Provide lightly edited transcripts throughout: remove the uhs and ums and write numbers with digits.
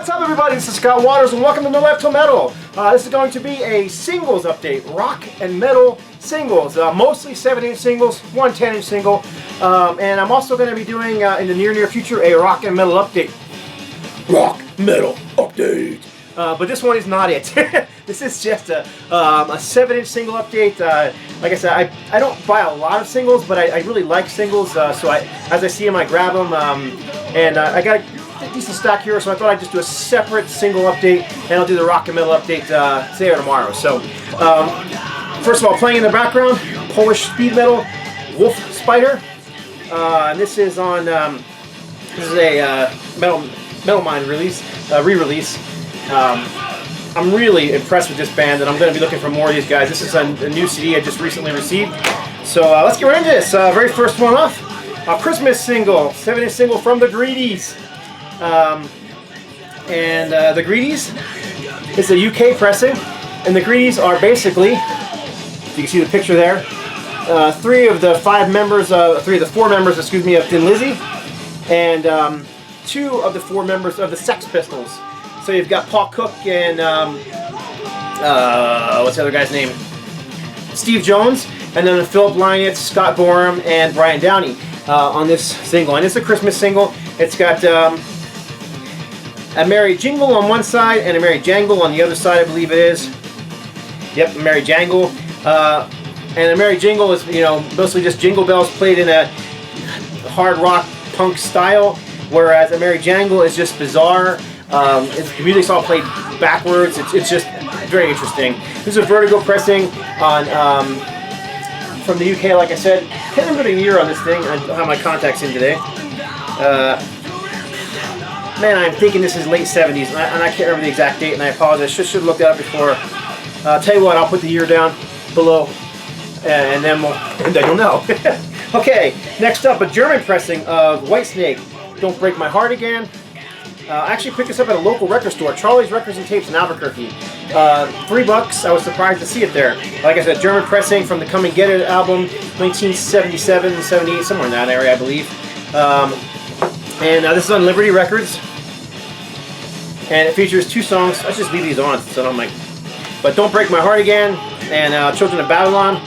What's up, everybody? This is Scott Waters, and welcome to No Life Till Metal. This is going to be a singles update, rock and metal singles, mostly 7-inch singles, one 10-inch single, and I'm also going to be doing in the near future a rock and metal update. Rock metal update. But this one is not it. This is just a 7-inch single update. Like I said, I don't buy a lot of singles, but I really like singles. So as I see them, I grab them, and I got a decent stock here, so I thought I'd just do a separate single update, and I'll do the rock and metal update today or tomorrow. So first of all, playing in the background, Polish speed metal, Wolf Spider. And this is on this is a Metal Mind release, re-release. I'm really impressed with this band, and I'm going to be looking for more of these guys. This is a new CD I just recently received. So let's get right into this. Very first one off, a Christmas single, 7-inch single from the Greedies. The Greedies is a UK pressing, and the Greedies are basically, you can see the picture there, three of the four members, excuse me, of Thin Lizzy, and two of the four members of the Sex Pistols. So you've got Paul Cook and what's the other guy's name? Steve Jones, and then Philip Lynott, Scott Gorham, and Brian Downey on this single. And it's a Christmas single. It's got a Merry Jingle on one side and a Merry Jangle on the other side, I believe it is. Yep, a Merry Jangle. And a Merry Jingle is, you know, mostly just jingle bells played in a hard rock punk style, whereas a Merry Jangle is just bizarre. The music's all played backwards. It's just very interesting. This is a Vertigo pressing on from the UK, like I said. Can't remember the year on this thing. I don't have my contacts in today. Man, I'm thinking this is late 70s, and I can't remember the exact date, and I apologize. Should have looked that up before. Tell you what, I'll put the year down below, and then you'll know. Okay, next up, a German pressing of Whitesnake, Don't Break My Heart Again. I actually picked this up at a local record store, Charlie's Records and Tapes in Albuquerque. $3. I was surprised to see it there. Like I said, German pressing from the Come and Get It album, 1977, 78, somewhere in that area, I believe. And this is on Liberty Records, and it features two songs. Let's just leave these on, so I'm like, but Don't Break My Heart Again, and Children of Babylon,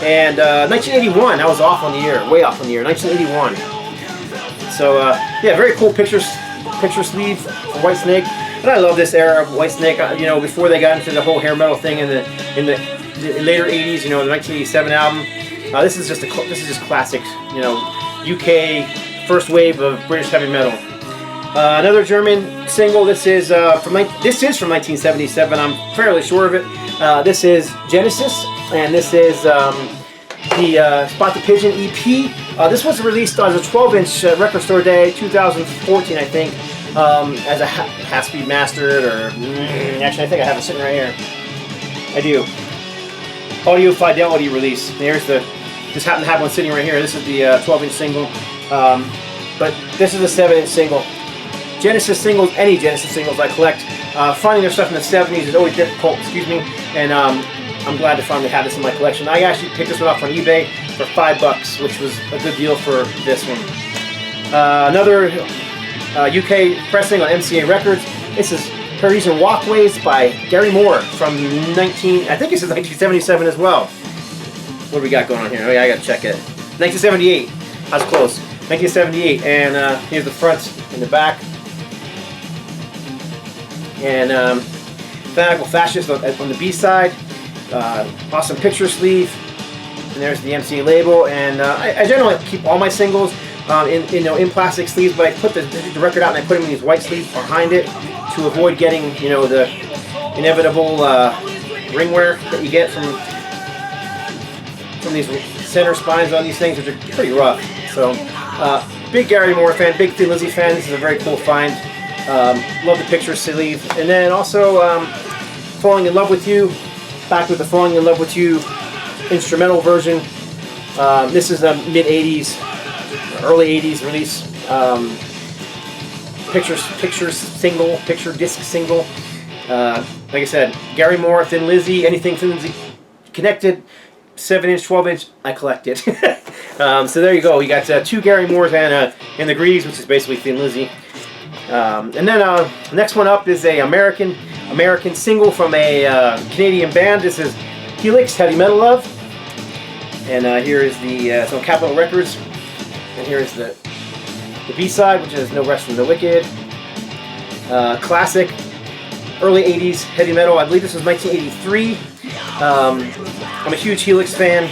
and 1981. I was off on the year, way off on the year, 1981. So yeah, very cool picture sleeve for Whitesnake, and I love this era of Whitesnake. You know, before they got into the whole hair metal thing in the later 80s. You know, the 1987 album. This is just classic. You know, UK. First wave of British heavy metal. Another German single. This is from 1977. I'm fairly sure of it. This is Genesis, and this is the Spot the Pigeon EP. This was released as a 12-inch Record Store Day, 2014, I think, as a half-speed mastered, or actually, I think I have it sitting right here. I do. Audio Fidelity release. There's just happen to have one sitting right here. This is the 12-inch single. But this is a 7-inch single. Genesis singles, any Genesis singles I collect. Finding their stuff in the 70s is always difficult, excuse me, and I'm glad to finally have this in my collection. I actually picked this one up on eBay for $5, which was a good deal for this one. Another UK pressing on MCA Records. This is Parisiennes Walkways by Gary Moore from I think this is 1977 as well. What do we got going on here? Oh yeah, I gotta check it. 1978. I was close. 1978, and here's the front and the back. And Fanatical Fascist on the B side. Awesome picture sleeve. And there's the MCA label. And I generally keep all my singles in plastic sleeves, but I put the record out and I put them in these white sleeves behind it to avoid getting, you know, the inevitable ring wear that you get from these center spines on these things, which are pretty rough. So, big Gary Moore fan, big Thin Lizzy fan. This is a very cool find. Love the picture sleeve. And then also, Falling in Love with You. Back with the Falling in Love with You instrumental version. This is a mid-80s, early 80s release. Picture disc single. Like I said, Gary Moore, Thin Lizzy, anything Thin Lizzy connected. 7-inch, 12-inch, I collect it. So there you go. We got two Gary Moores and the Greedies, which is basically Thin Lizzy. And then next one up is a American single from a Canadian band. This is Helix, Heavy Metal Love. And here is the it's on Capitol Records. And here is the B-side, which is No Rest from the Wicked. Classic, early 80s heavy metal. I believe this was 1983. I'm a huge Helix fan,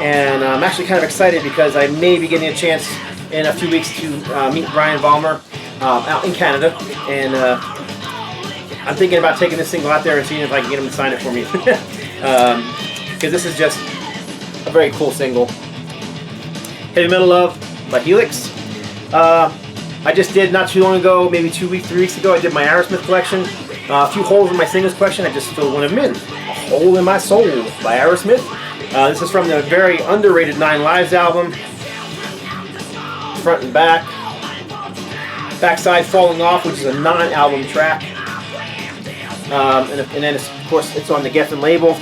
and I'm actually kind of excited because I may be getting a chance in a few weeks to meet Brian Vollmer out in Canada, and I'm thinking about taking this single out there and seeing if I can get him to sign it for me, because this is just a very cool single. Heavy Metal Love by Helix. I just did not too long ago, maybe 3 weeks ago, I did my Aerosmith collection. A few holes in my singles collection, I just filled one of them in. A Hole in My Soul by Aerosmith. This is from the very underrated 9 Lives album. Front and back. Backside Falling Off, which is a non-album track. And then, of course, it's on the Geffen label.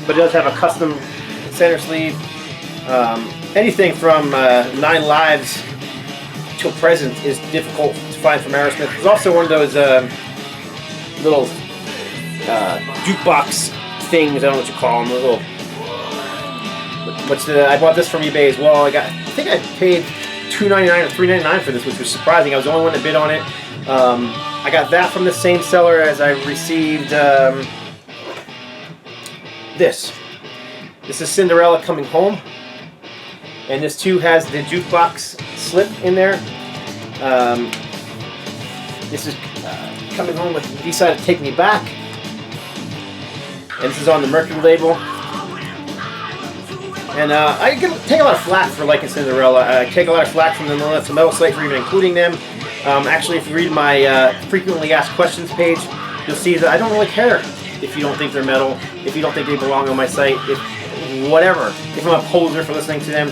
But it does have a custom center sleeve. Anything from 9 Lives till present is difficult to find from Aerosmith. It's also one of those little jukebox things. I don't know what you call them. Little. I bought this from eBay as well. I think I paid $2.99 or $3.99 for this, which was surprising. I was the only one that bid on it. I got that from the same seller as I received this. This is Cinderella-Coming Home. And this too has the jukebox slip in there. This is Coming Home with the B-side of Take Me Back. And this is on the Mercury label. And I take a lot of flack for liking Cinderella. I take a lot of flack from the Metal site for even including them. Actually, if you read my frequently asked questions page, you'll see that I don't really care if you don't think they're metal, if you don't think they belong on my site, whatever. If I'm a poser for listening to them,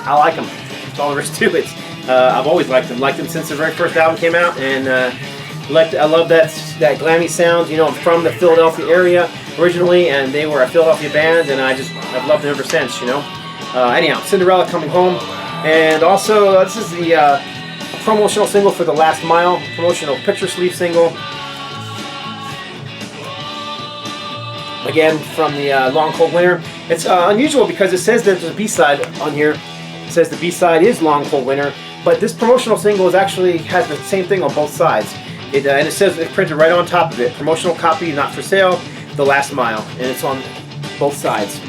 I like them. That's all there is to it. I've always liked them since the very first album came out, and I love that glammy sound. You know, I'm from the Philadelphia area originally, and they were a Philadelphia band, and I've loved them ever since. You know. Anyhow, Cinderella-Coming Home, and also this is the promotional single for The Last Mile, promotional picture sleeve single. Again, from the Long Cold Winter. It's unusual because it says that there's a B-side on here. It says the B-side is Long Cold Winter, but this promotional single actually has the same thing on both sides. And it says it's printed right on top of it. Promotional copy, not for sale, The Last Mile, and it's on both sides.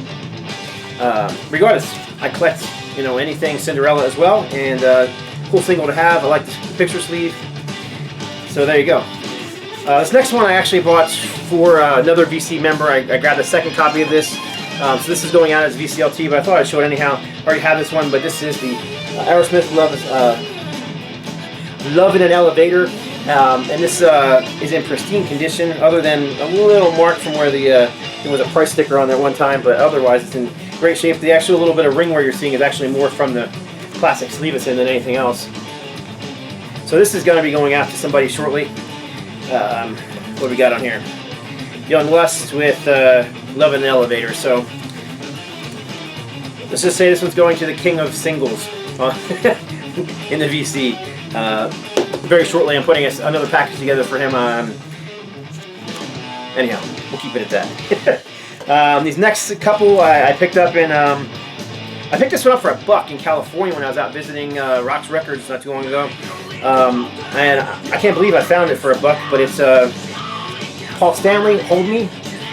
Regardless, I collect anything Cinderella as well, and cool single to have. I like the picture sleeve. So there you go. This next one I actually bought for another VC member. I grabbed a second copy of this. So this is going out as VCLT, but I thought I'd show it anyhow. I already have this one, but this is the Aerosmith Love in an Elevator. And this is in pristine condition, other than a little mark from where there was a price sticker on there one time, but otherwise it's in great shape. The actual little bit of ringwear you're seeing is actually more from the plastic sleeve it's in than anything else. So this is going to be going out to somebody shortly. What do we got on here? Young Lust with Love in an Elevator. So let's just say this one's going to the king of singles in the VC. Very shortly I'm putting another package together for him. Anyhow, we'll keep it at that. These next couple I picked up in... I picked this one up for $1 in California when I was out visiting Rock's Records not too long ago. And I can't believe I found it for $1, but it's Paul Stanley, Hold Me,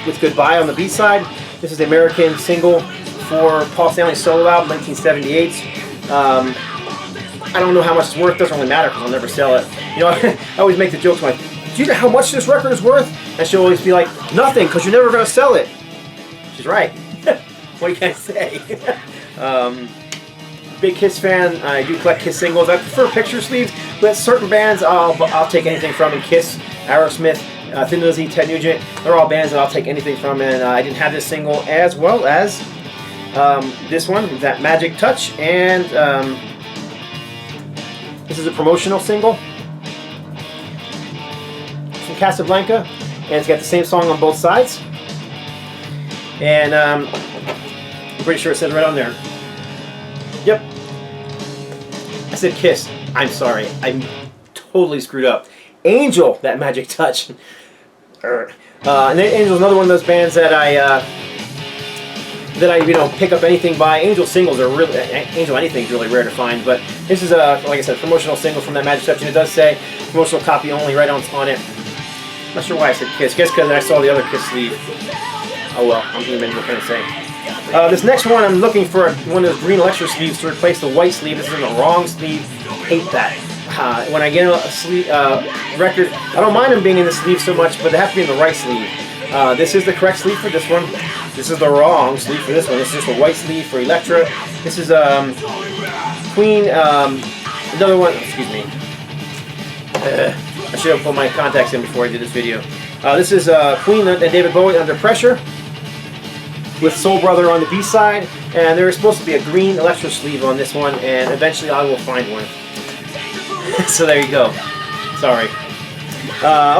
with Goodbye on the B-side. This is the American single for Paul Stanley's solo album, 1978. I don't know how much it's worth. Doesn't really matter because I'll never sell it. You know, I always make the jokes like, do you know how much this record is worth? And she'll always be like, nothing, because you're never going to sell it. She's right. What can I say? Big Kiss fan. I do collect Kiss singles. I prefer picture sleeves, but certain bands I'll take anything from. And Kiss, Aerosmith, Thin Lizzy, Ted Nugent, they're all bands that I'll take anything from. And I didn't have this single as well as this one, that Magic Touch, and this is a promotional single from Casablanca, and it's got the same song on both sides. And I'm pretty sure it says right on there. Yep. I said Kiss. I'm sorry. I totally screwed up. Angel, that magic touch. And then Angel's another one of those bands that I pick up anything by. Angel singles are really, Angel anything is really rare to find, but this is like I said, promotional single from that magic touch, and it does say promotional copy only right on it. I'm not sure why I said Kiss. Guess because I saw the other Kiss sleeve. Oh well, I'm even trying to say. This next one, I'm looking for one of those green electro sleeves to replace the white sleeve. This is in the wrong sleeve. Hate that. When I get a sleeve record, I don't mind them being in the sleeve so much, but they have to be in the right sleeve. This is the correct sleeve for this one. This is the wrong sleeve for this one. This is just a white sleeve for Electra. This is Queen. Another one. Excuse me. I should have put my contacts in before I did this video. This is Queen and David Bowie, Under Pressure, with Soul Brother on the B side, and there is supposed to be a green electro sleeve on this one, and eventually I will find one. So there you go. Sorry.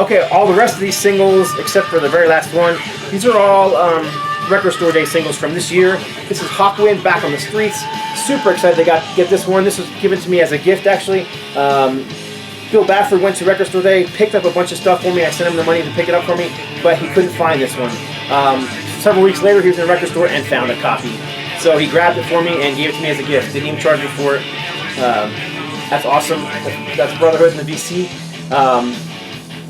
Okay, all the rest of these singles, except for the very last one, these are all Record Store Day singles from this year. This is HAWKWIND, Back on the Streets. Super excited to get this one. This was given to me as a gift, actually. Bill Bafford went to Record Store Day, picked up a bunch of stuff for me. I sent him the money to pick it up for me, but he couldn't find this one. Several weeks later, he was in a record store and found a copy. So he grabbed it for me and gave it to me as a gift. Didn't even charge me for it. That's awesome. That's Brotherhood in the VC.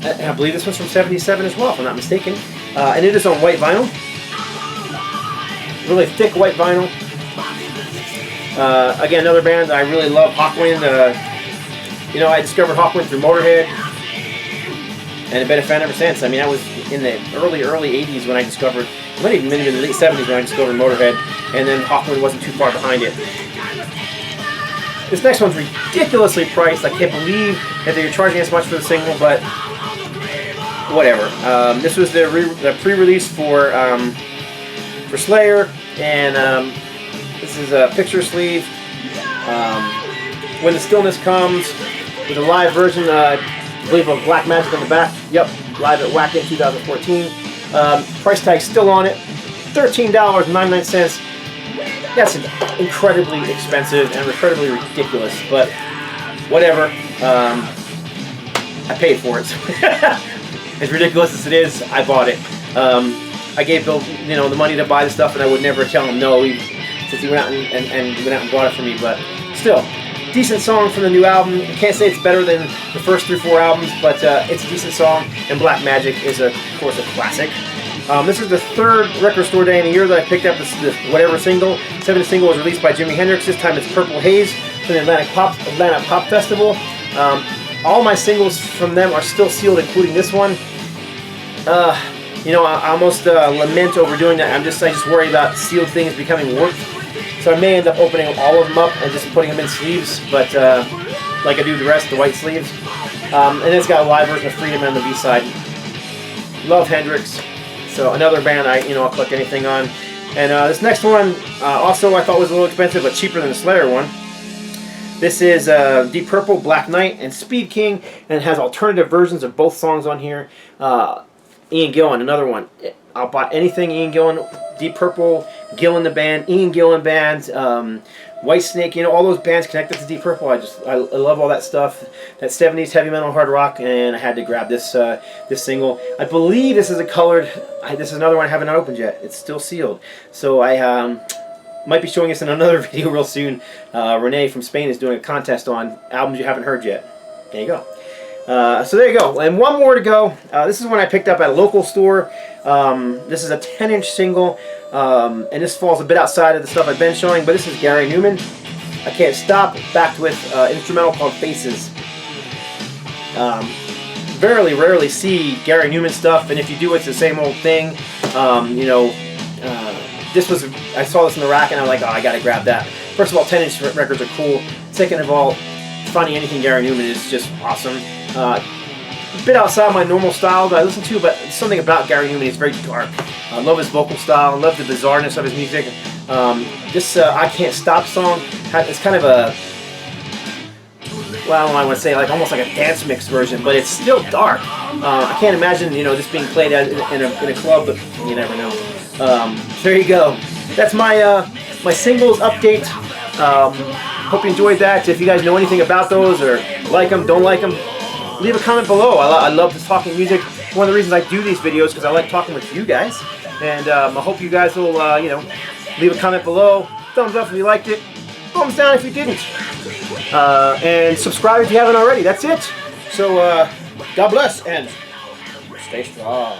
And I believe this one's from '77 as well, if I'm not mistaken. And it is on white vinyl. Really thick white vinyl. Again, another band I really love, HAWKWIND. You know, I discovered HAWKWIND through Motorhead, and I've been a fan ever since. I mean, I was in the early 80s when I discovered, it might even been in the late 70s when I discovered Motorhead, and then HAWKWIND wasn't too far behind it. This next one's ridiculously priced. I can't believe that they're charging as much for the single, but whatever. This was the pre-release for Slayer, and this is a picture sleeve. When the Stillness Comes, with a live version, I believe of Black Magic on the back. Yep, live at Whack In 2014. Price tag still on it, $13.99. That's incredibly expensive and incredibly ridiculous, but whatever. I paid for it. As ridiculous as it is, I bought it. I gave Bill, the money to buy the stuff, and I would never tell him no, since he went out and bought it for me. But still, decent song from the new album. I can't say it's better than the first 3-4 albums, but it's a decent song. And Black Magic is, of course, a classic. This is the third Record Store Day in a year that I picked up this whatever single. 7th single was released by Jimi Hendrix. This time it's Purple Haze from the Atlanta Pop Festival. All my singles from them are still sealed, including this one. I almost lament over doing that. I just worry about sealed things becoming warped. So I may end up opening all of them up and just putting them in sleeves, but like I do the rest, the white sleeves. And it's got a live version of Freedom on the B side. Love Hendrix. So another band I'll collect anything on. And this next one also I thought was a little expensive, but cheaper than the Slayer one. This is Deep Purple, Black Knight, and Speed King, and it has alternative versions of both songs on here. Ian Gillan, another one. I'll buy anything Ian Gillan, Deep Purple, Gillan the band, Ian Gillan band, Whitesnake, all those bands connected to Deep Purple. I love all that stuff, that 70s heavy metal hard rock, and I had to grab this this single. I believe this is a colored. This is another one I haven't opened yet. It's still sealed, so I might be showing this in another video real soon. Renee from Spain is doing a contest on albums you haven't heard yet. There you go. So there you go, and one more to go. This is one I picked up at a local store. This is a 10-inch single, and this falls a bit outside of the stuff I've been showing, but this is Gary Numan, I Can't Stop, backed with instrumental called Faces. Very rarely see Gary Numan stuff, and if you do, it's the same old thing. I saw this in the rack, and I'm like, oh, I gotta grab that. First of all, 10-inch records are cool. Second of all, finding anything Gary Numan is just awesome. A bit outside my normal style that I listen to, but something about Gary Numan is very dark. I love his vocal style. I love the bizarreness of his music. This I Can't Stop song, it's kind of a, well, I want to say almost like a dance mix version, but it's still dark. I can't imagine this being played in a club, but you never know. There you go. That's my my singles update. Hope you enjoyed that. If you guys know anything about those or like them, don't like them, leave a comment below. I love this talking music. One of the reasons I do these videos because I like talking with you guys. And I hope you guys will, you know, leave a comment below. Thumbs up if you liked it. Thumbs down if you didn't. And subscribe if you haven't already. That's it. So, God bless and stay strong.